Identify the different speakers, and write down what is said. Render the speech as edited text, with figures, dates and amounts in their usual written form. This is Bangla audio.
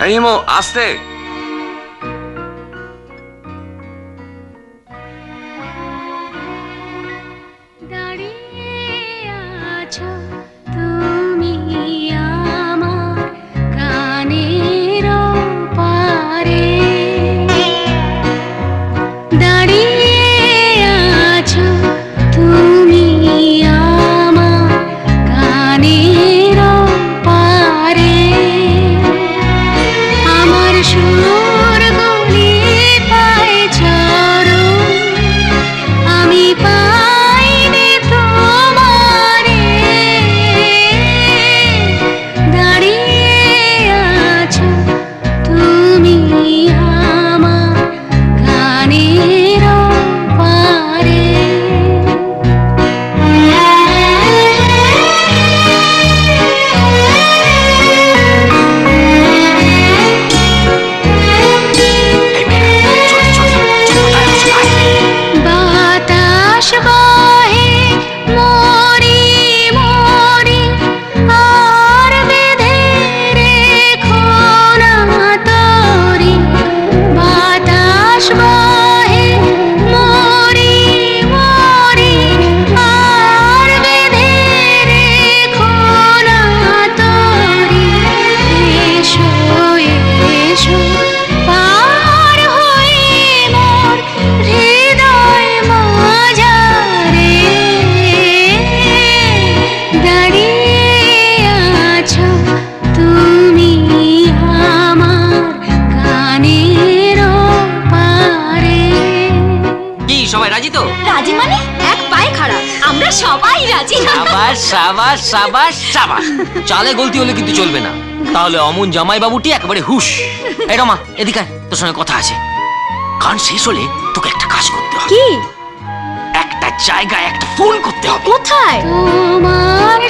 Speaker 1: এই ইমো আস্তে।
Speaker 2: সবাই রাজি তো?
Speaker 3: রাজি মানে এক পায়ে খাড়া, আমরা সবাই রাজি।
Speaker 2: সাবাস সাবাস সাবাস সাবাস। চালে গলতি হলে কিন্তু চলবে না, তাহলে অমন জামাই বাবুটি একেবারে হুশ। এই রমা এদিকে আয়, তোর সঙ্গে কথা আছে। গান শেষ হলে তোকে একটা কাজ করতে হবে।
Speaker 3: কি?
Speaker 2: একটা জায়গায় একটা ফোন করতে হবে।
Speaker 3: কোথায়? তোমার